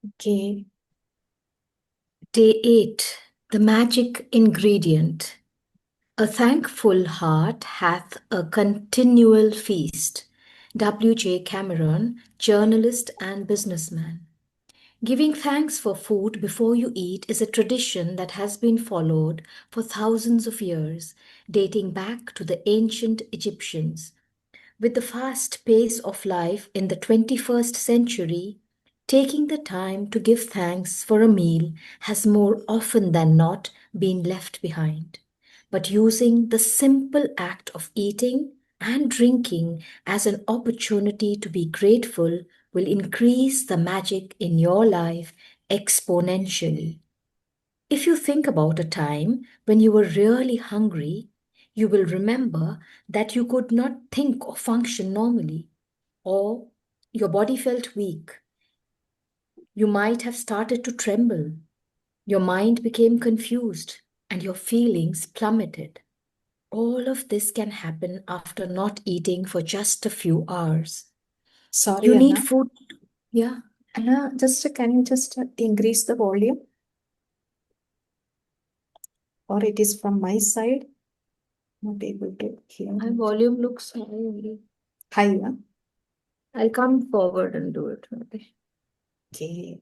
Okay. Day 8, the magic ingredient. A thankful heart hath a continual feast. W.J. Cameron, journalist and businessman. Giving thanks for food before you eat is a tradition that has been followed for thousands of years, dating back to the ancient Egyptians. With the fast pace of life in the 21st century, taking the time to give thanks for a meal has more often than not been left behind. But using the simple act of eating and drinking as an opportunity to be grateful will increase the magic in your life exponentially. If you think about a time when you were really hungry, you will remember that you could not think or function normally, or your body felt weak. You might have started to tremble. Your mind became confused, and your feelings plummeted. All of this can happen after not eating for just a few hours. Sorry, You need Anna. food. Yeah, Anna, can you just increase the volume? Or it is from my side? Not able to hear. my volume looks high only. Hi, yeah. I'll come forward and do it. Maybe. Okay.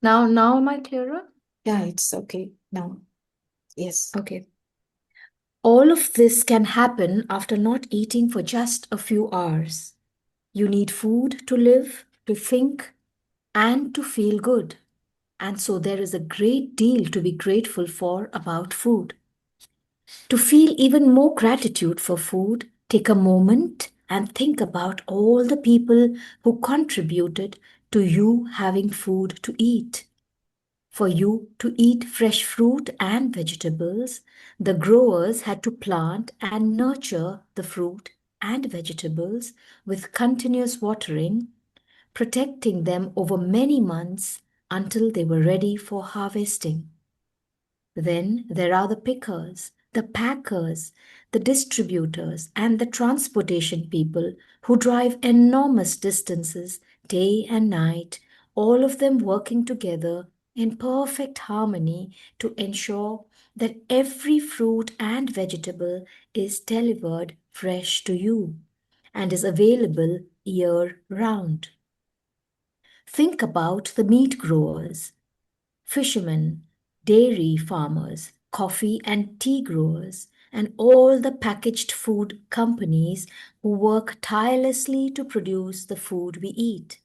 Now am I clearer? Yeah, it's okay now. Yes. Okay. All of this can happen after not eating for just a few hours. You need food to live, to think, and to feel good. And so there is a great deal to be grateful for about food. To feel even more gratitude for food, take a moment and think about all the people who contributed to you having food to eat. For you to eat fresh fruit and vegetables, the growers had to plant and nurture the fruit and vegetables with continuous watering, protecting them over many months until they were ready for harvesting. Then there are the pickers, the packers, the distributors, and the transportation people who drive enormous distances day and night, all of them working together in perfect harmony to ensure that every fruit and vegetable is delivered fresh to you and is available year round. Think about the meat growers, fishermen, dairy farmers, coffee and tea growers, and all the packaged food companies who work tirelessly to produce the food we eat.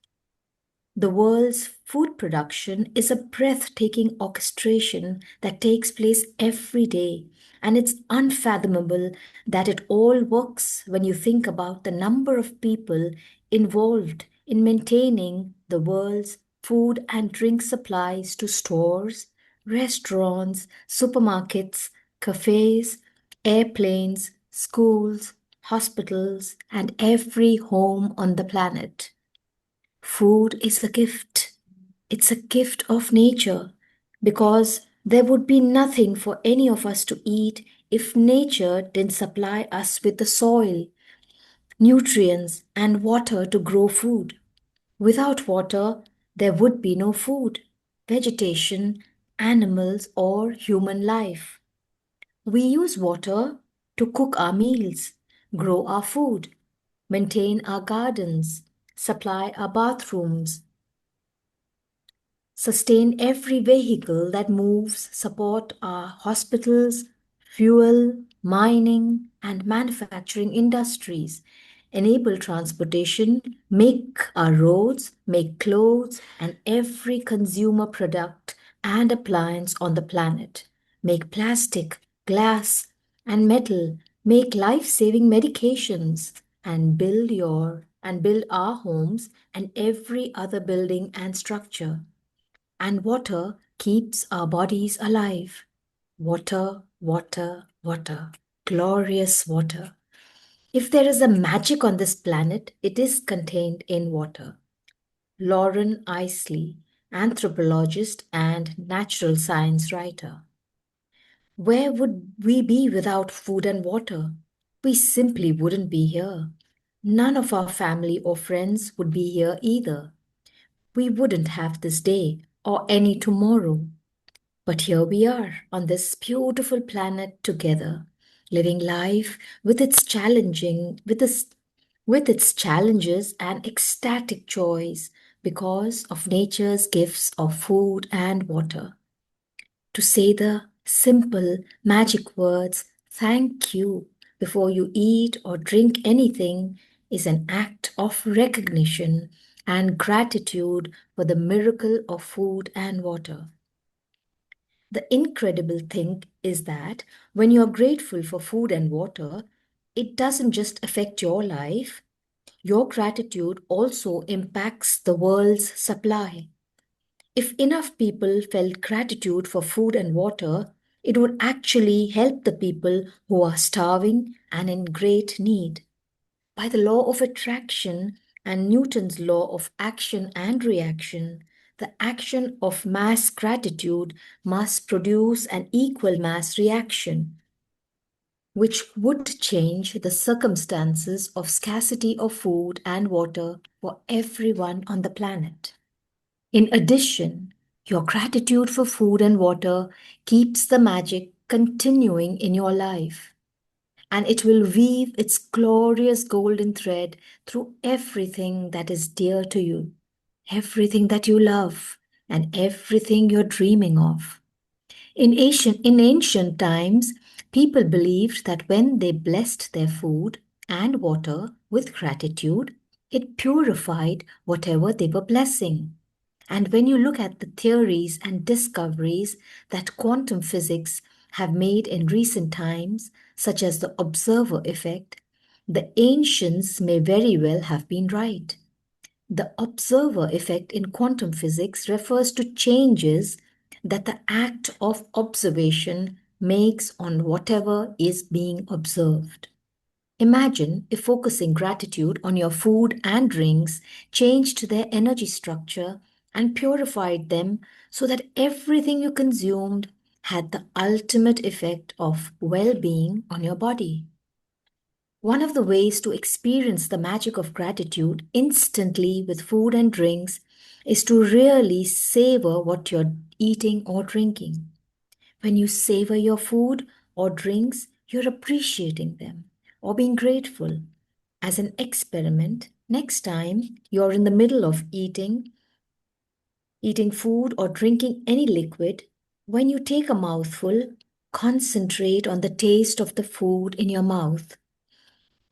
The world's food production is a breathtaking orchestration that takes place every day, and it's unfathomable that it all works when you think about the number of people involved in maintaining the world's food and drink supplies to stores, restaurants, supermarkets, cafes, airplanes, schools, hospitals, and every home on the planet. Food is a gift. It's a gift of nature because there would be nothing for any of us to eat if nature didn't supply us with the soil, nutrients, and water to grow food. Without water, there would be no food, vegetation, animals, or human life. We use water to cook our meals, grow our food, maintain our gardens, supply our bathrooms, sustain every vehicle that moves, support our hospitals, fuel, mining, and manufacturing industries, enable transportation, make our roads, make clothes, and every consumer product and appliance on the planet, make plastic, glass, and metal, make life-saving medications, and build our homes and every other building and structure. And water keeps our bodies alive. Water, water, water. Glorious water. If there is a magic on this planet, it is contained in water. Lauren Isley, anthropologist and natural science writer. Where would we be without food and water? We simply wouldn't be here. None of our family or friends would be here either. we wouldn't have this day or any tomorrow. But here we are on this beautiful planet together, living life with its challenges and ecstatic joys because of nature's gifts of food and water. To say the simple magic words thank you before you eat or drink anything is an act of recognition and gratitude for the miracle of food and water. The incredible thing is that when you're grateful for food and water, it doesn't just affect your life, your gratitude also impacts the world's supply. If enough people felt gratitude for food and water, it would actually help the people who are starving and in great need. By the law of attraction and Newton's law of action and reaction, the action of mass gratitude must produce an equal mass reaction, which would change the circumstances of scarcity of food and water for everyone on the planet. In addition, your gratitude for food and water keeps the magic continuing in your life, and it will weave its glorious golden thread through everything that is dear to you, everything that you love, and everything you're dreaming of. In ancient times, people believed that when they blessed their food and water with gratitude, it purified whatever they were blessing. And when you look at the theories and discoveries that quantum physics have made in recent times, such as the observer effect, the ancients may very well have been right. The observer effect in quantum physics refers to changes that the act of observation makes on whatever is being observed. Imagine if focusing gratitude on your food and drinks changed their energy structure and purified them so that everything you consumed had the ultimate effect of well being on your body. One of the ways to experience the magic of gratitude instantly with food and drinks is to really savor what you're eating or drinking. When you savor your food or drinks, you're appreciating them or being grateful. As an experiment, next time you're in the middle of eating food or drinking any liquid, when you take a mouthful, concentrate on the taste of the food in your mouth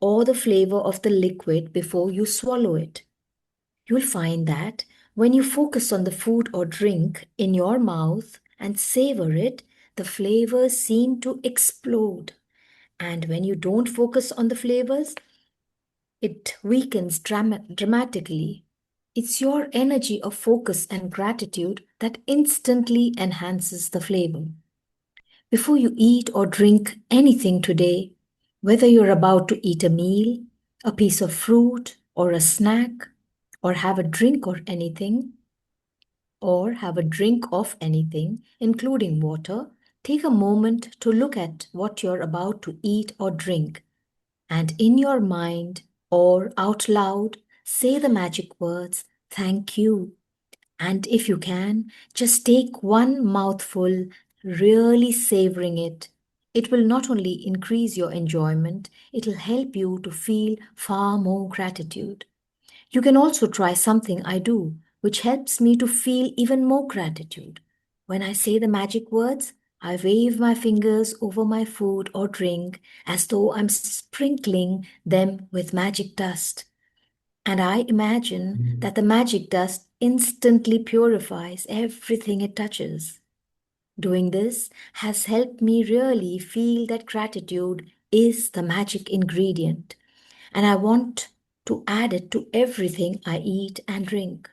or the flavor of the liquid before you swallow it. You'll find that when you focus on the food or drink in your mouth and savor it, the flavors seem to explode. And when you don't focus on the flavors, it weakens dramatically. It's your energy of focus and gratitude that instantly enhances the flavor. Before you eat or drink anything today, whether you're about to eat a meal, a piece of fruit, or a snack, or have a drink or anything, or have a drink of anything, including water, take a moment to look at what you're about to eat or drink, and in your mind or out loud, say the magic words, thank you. And if you can, just take one mouthful, really savoring it. It will not only increase your enjoyment, it will help you to feel far more gratitude. You can also try something I do, which helps me to feel even more gratitude. When I say the magic words, I wave my fingers over my food or drink as though I'm sprinkling them with magic dust. And I imagine that the magic dust instantly purifies everything it touches. Doing this has helped me really feel that gratitude is the magic ingredient, and I want to add it to everything I eat and drink.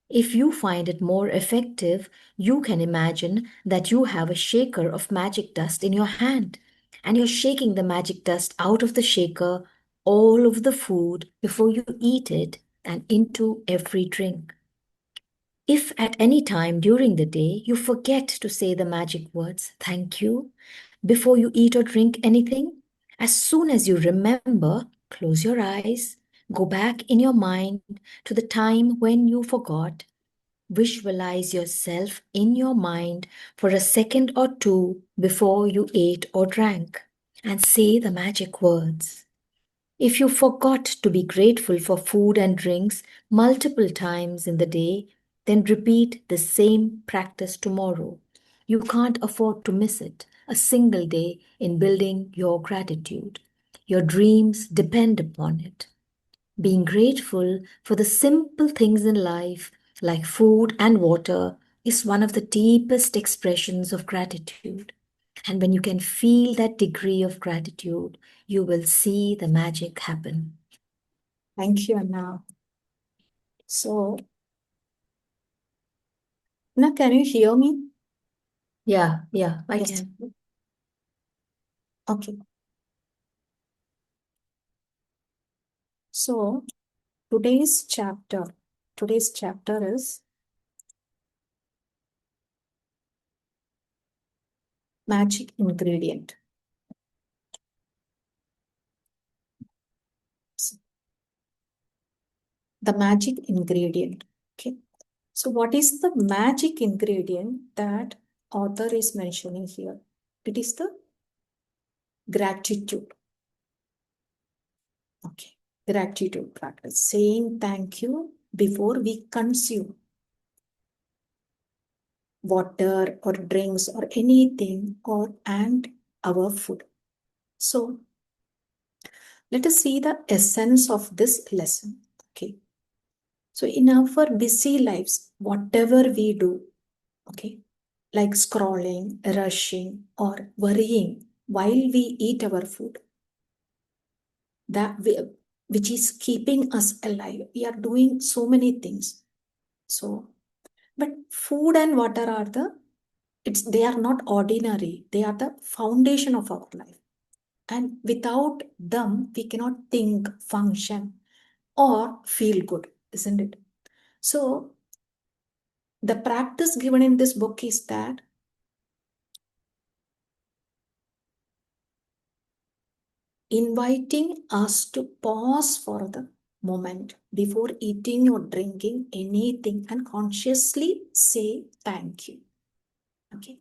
If you find it more effective, you can imagine that you have a shaker of magic dust in your hand and you're shaking the magic dust out of the shaker all over the food before you eat it and into every drink. If at any time during the day you forget to say the magic words, thank you, before you eat or drink anything, as soon as you remember, close your eyes, Go back in your mind to the time when you forgot. Visualize yourself in your mind for a second or two before you ate or drank and say the magic words. If you forgot to be grateful for food and drinks multiple times in the day, then repeat the same practice tomorrow. You can't afford to miss it a single day in building your gratitude. Your dreams depend upon it. Being grateful for the simple things in life, like food and water, is one of the deepest expressions of gratitude. And when you can feel that degree of gratitude, you will see the magic happen. Thank you, Anna. So, Anna, can you hear me? Yeah, I Yes. can. Okay. So, today's chapter is magic ingredient. The magic ingredient. Okay. So, what is the magic ingredient that author is mentioning here? It is the gratitude. Okay. Gratitude practice. Saying thank you before we consume water or drinks or anything or and our food. So let us see the essence of this lesson. Okay. So in our busy lives, whatever we do, okay, like scrolling, rushing, or worrying while we eat our food, that we, which is keeping us alive. We are doing so many things. So, but food and water are they are not ordinary. They are the foundation of our life. And without them, we cannot think, function, or feel good, isn't it? So, the practice given in this book is that inviting us to pause for the moment before eating or drinking anything and consciously say thank you. Okay.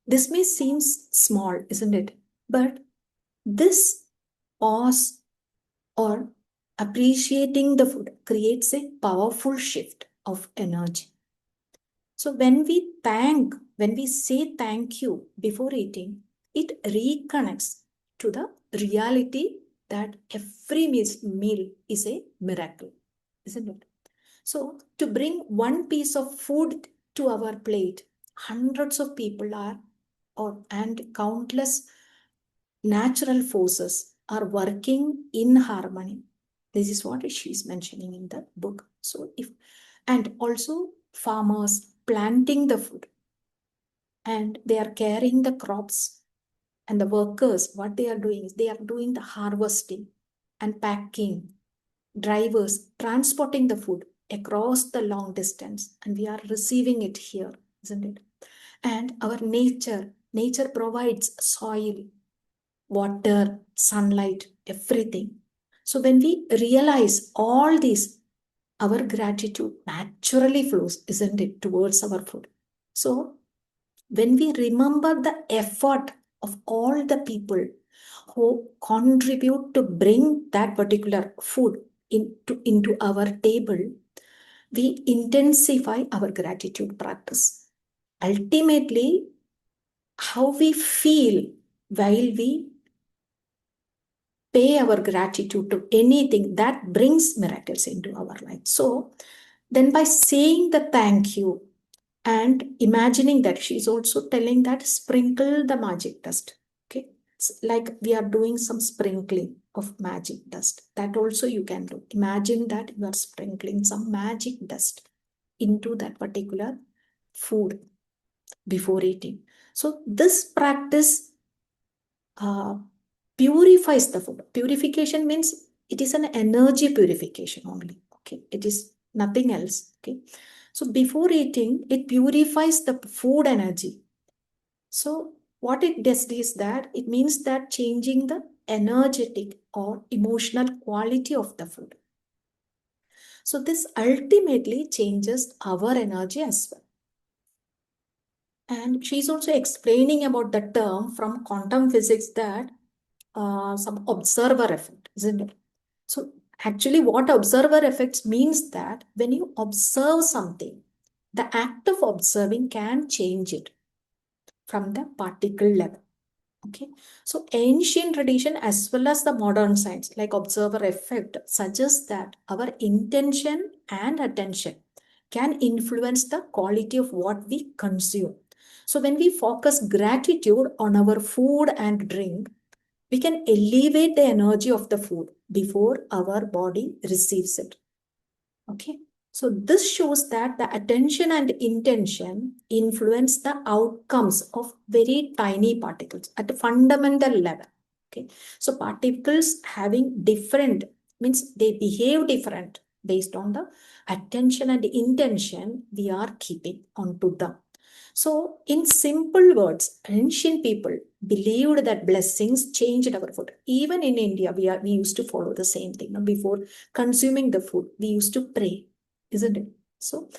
This may seem small, isn't it? But this pause or appreciating the food creates a powerful shift of energy. So when we say thank you before eating, it reconnects to the reality that every meal is a miracle, isn't it? So to bring one piece of food to our plate, hundreds of people are or and countless natural forces are working in harmony. This is what she's mentioning in the book. So if and also farmers planting the food and they are carrying the crops, and the workers, what they are doing is they are doing the harvesting and packing, drivers transporting the food across the long distance, and we are receiving it here, isn't it? And our nature provides soil, water, sunlight, everything. So when we realize all these, our gratitude naturally flows, isn't it, towards our food. So when we remember the effort of all the people who contribute to bring that particular food into our table, we intensify our gratitude practice. Ultimately, how we feel while we pay our gratitude to anything that brings miracles into our life. So, then by saying the thank you and imagining that, she's also telling that sprinkle the magic dust. Okay, it's like we are doing some sprinkling of magic dust. That also you can do. Imagine that you are sprinkling some magic dust into that particular food before eating. So, this practice uh, purifies the food. Purification means it is an energy purification only. Okay, it is nothing else. Okay, so before eating, it purifies the food energy. So what it does is that it means that changing the energetic or emotional quality of the food. So this ultimately changes our energy as well. And she's also explaining about the term from quantum physics that some observer effect, isn't it? So actually what observer effects means that when you observe something, the act of observing can change it from the particle level. Okay, so ancient tradition as well as the modern science, like observer effect, suggests that our intention and attention can influence the quality of what we consume. So when we focus gratitude on our food and drink, we can elevate the energy of the food before our body receives it. Okay. So this shows that the attention and intention influence the outcomes of very tiny particles at a fundamental level. Okay. So particles having different means they behave different based on the attention and intention we are keeping onto them. So, in simple words, ancient people believed that blessings changed our food. Even in India, we used to follow the same thing. Now, before consuming the food, we used to pray, isn't it? So,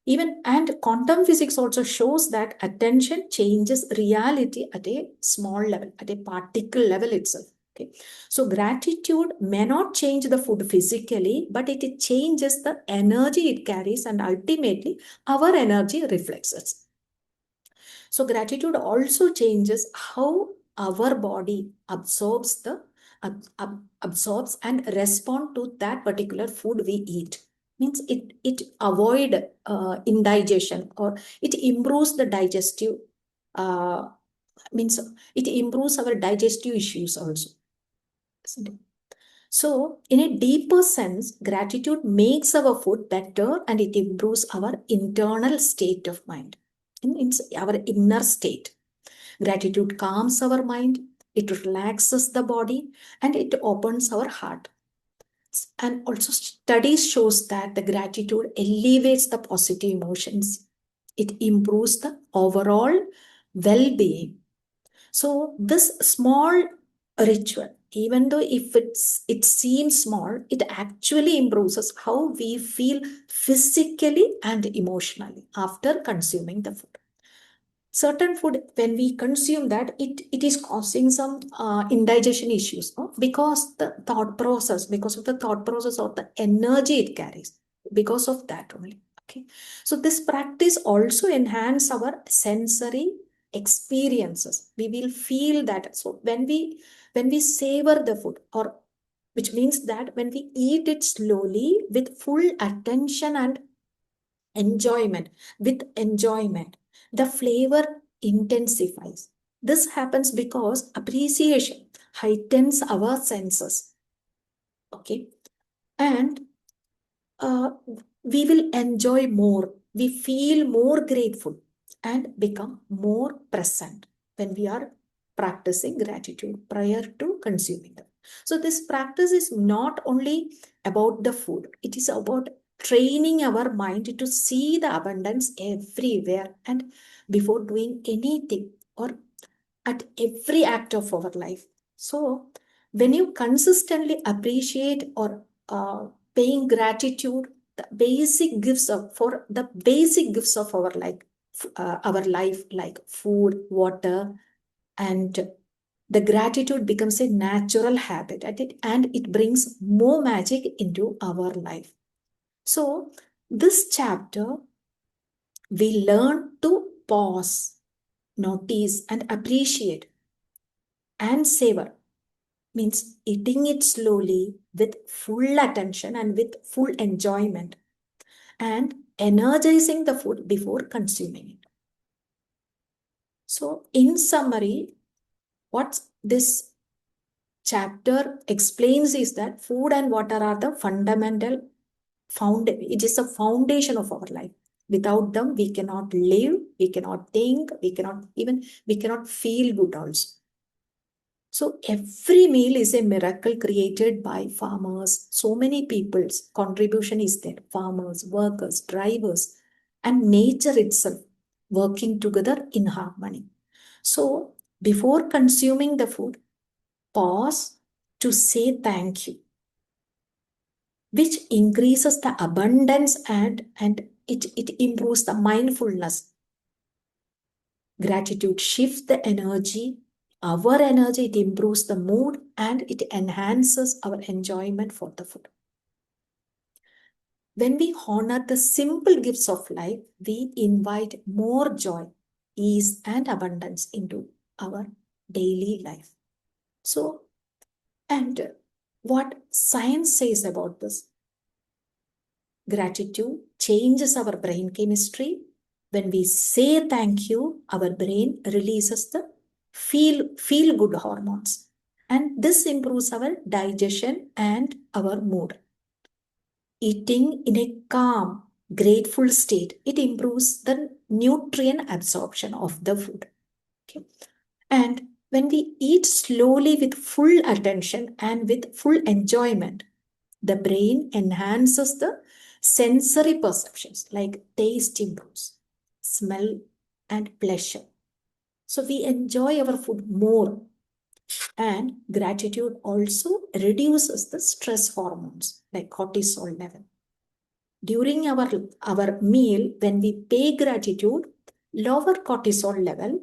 even and quantum physics also shows that attention changes reality at a small level, at a particle level itself. Okay. So gratitude may not change the food physically, but it changes the energy it carries, and ultimately our energy reflects it. So gratitude also changes how our body absorbs and respond to that particular food we eat. Means it avoid indigestion, or it improves the digestive uh, means it improves our digestive issues also. So, in a deeper sense, gratitude makes our food better and it improves our internal state of mind, in our inner state. Gratitude calms our mind, it relaxes the body, and it opens our heart. And also, studies shows that the gratitude elevates the positive emotions. It improves the overall well-being. So this small ritual, even though if it seems small, it actually improves us how we feel physically and emotionally after consuming the food. Certain food, when we consume that, it is causing some indigestion issues, no? Because of the thought process or the energy it carries, because of that only. Okay, so this practice also enhance our sensory experiences. We will feel that. So when we savor the food, or which means that when we eat it slowly with full attention and enjoyment, the flavor intensifies. This happens because appreciation heightens our senses. Okay, and uh, we will enjoy more, we feel more grateful, and become more present when we are practicing gratitude prior to consuming them. So, this practice is not only about the food, it is about training our mind to see the abundance everywhere and before doing anything, or at every act of our life. So, when you consistently appreciate or paying gratitude, the basic gifts of for the basic gifts of our life, like food, water, and the gratitude becomes a natural habit, and it brings more magic into our life. So, this chapter we learn to pause, notice, and appreciate and savor, means eating it slowly with full attention and with full enjoyment, and energizing the food before consuming it. So, in summary, what this chapter explains is that food and water are the fundamental it is a foundation of our life. Without them, we cannot live, we cannot think, we cannot feel good also. So every meal is a miracle created by farmers. So many people's contribution is there. Farmers, workers, drivers, and nature itself working together in harmony. So before consuming the food, pause to say thank you. which increases the abundance and it improves the mindfulness. Gratitude shifts the energy, our energy, it improves the mood and it enhances our enjoyment for the food. When we honor the simple gifts of life, we invite more joy, ease, and abundance into our daily life. So, and what science says about this? Gratitude changes our brain chemistry. When we say thank you, our brain releases the feel good hormones. And this improves our digestion and our mood. Eating in a calm, grateful state, it improves the nutrient absorption of the food. Okay. And when we eat slowly with full attention and with full enjoyment, the brain enhances the sensory perceptions like taste improves, smell, and pleasure. So we enjoy our food more. And gratitude also reduces the stress hormones like cortisol level. During our meal, when we pay gratitude, lower cortisol level,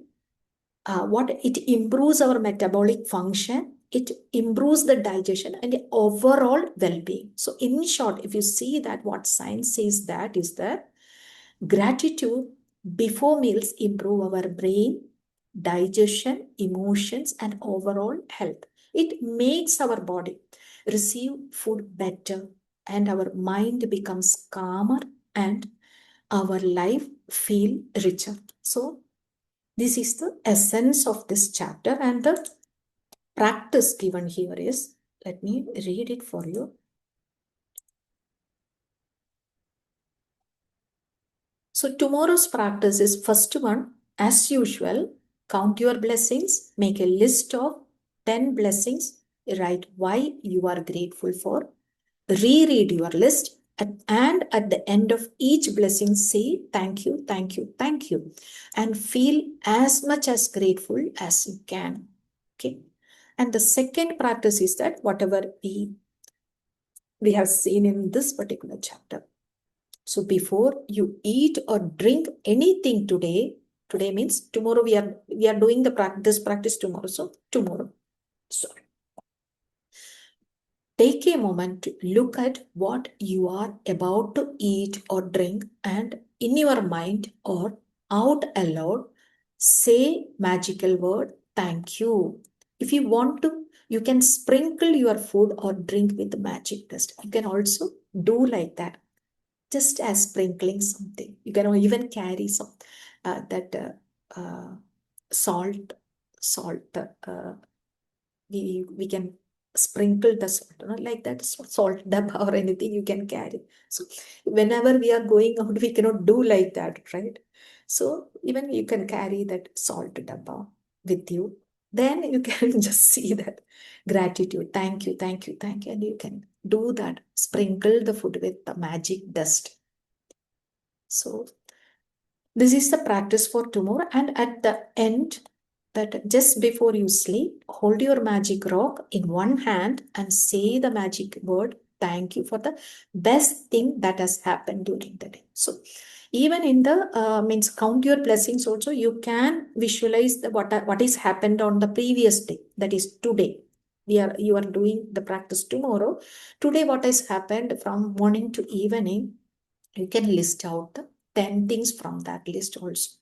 what it improves our metabolic function, it improves the digestion and the overall well-being. So in short, if you see that what science says, that is that gratitude before meals improve our brain, digestion, emotions, and overall health. It makes our body receive food better and our mind becomes calmer and our life feel richer. So this is the essence of this chapter, and the practice given here is, let me read it for you. So tomorrow's practice is first one, as usual, count your blessings, make a list of 10 blessings, write why you are grateful for, reread your list, and at the end of each blessing, say thank you, thank you, thank you, and feel as much as grateful as you can. Okay. And the second practice is that whatever we have seen in this particular chapter. So before you eat or drink anything today, today means tomorrow we are doing the practice tomorrow. So tomorrow. Sorry. Take a moment to look at what you are about to eat or drink and in your mind or out aloud, say magical word, thank you. If you want to, you can sprinkle your food or drink with magic dust. You can also do like that, just as sprinkling something. You can even carry some that salt, salt. We can sprinkle the salt, like that salt dabba or anything you can carry. So whenever we are going out, we cannot do like that, right? So even you can carry that salt dabba with you. Then you can just see that gratitude, thank you, thank you, thank you, and you can do that. Sprinkle the food with the magic dust. So this is the practice for tomorrow. And at the end, that just before you sleep, hold your magic rock in one hand and say the magic word, thank you, for the best thing that has happened during the day. So even in the means count your blessings also, you can visualize the what is happened on the previous day, that is today. You are doing the practice tomorrow. Today, what has happened from morning to evening, you can list out the 10 things from that list also.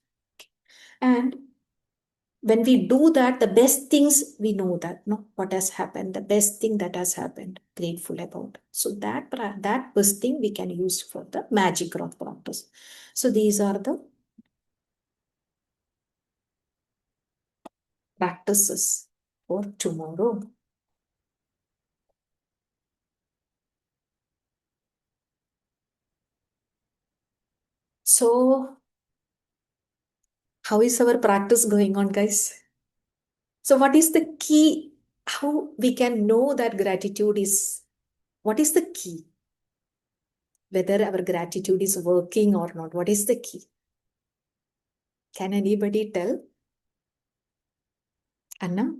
And when we do that, the best things we know that, no, what has happened, the best thing that has happened, grateful about. So that best thing we can use for the magic rock practice. So these are the practices for tomorrow. So how is our practice going on, guys? So what is the key? How we can know that gratitude is, what is the key? Whether our gratitude is working or not. What is the key? Can anybody tell? Anna?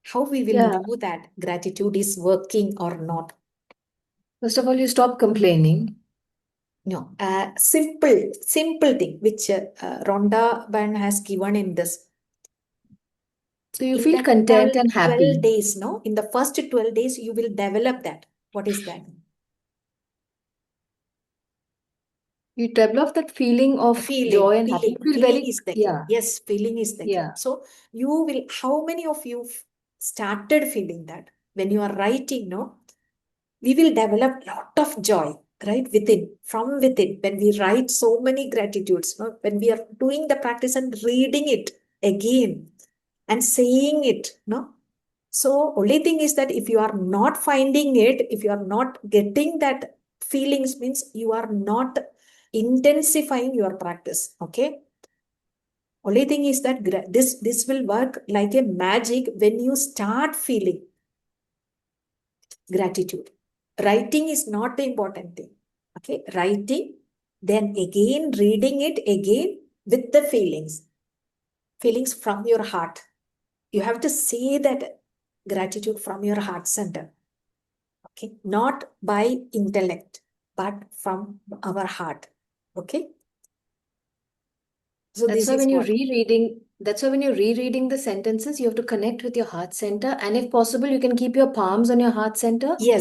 How we will Yeah, know that gratitude is working or not? First of all, you stop complaining. No, simple thing which Rhonda Byrne has given in this. So you In feel that content 12, and 12 happy. days, no? In the first 12 days, you will develop that. What is that? You develop that feeling of joy and happy. You feel Feeling very, is the key. yeah, Yes, feeling is the key. yeah. So you will, how many of you started feeling that when you are writing, no? We will develop lot of joy, right? From within. When we write so many gratitudes, no? When we are doing the practice and reading it again and saying it, no? So only thing is that if you are not finding it, if you are not getting that feelings, means you are not intensifying your practice. Okay. Only thing is that this will work like a magic when you start feeling gratitude. Writing is not the important thing. Okay. Writing, then again reading it again with the feelings from your heart. You have to say that gratitude from your heart center. Okay, not by intellect, but from our heart. Okay, so That's this why is when you're what. rereading, that's why when you're rereading the sentences, you have to connect with your heart center. And if possible, you can keep your palms on your heart center Yes.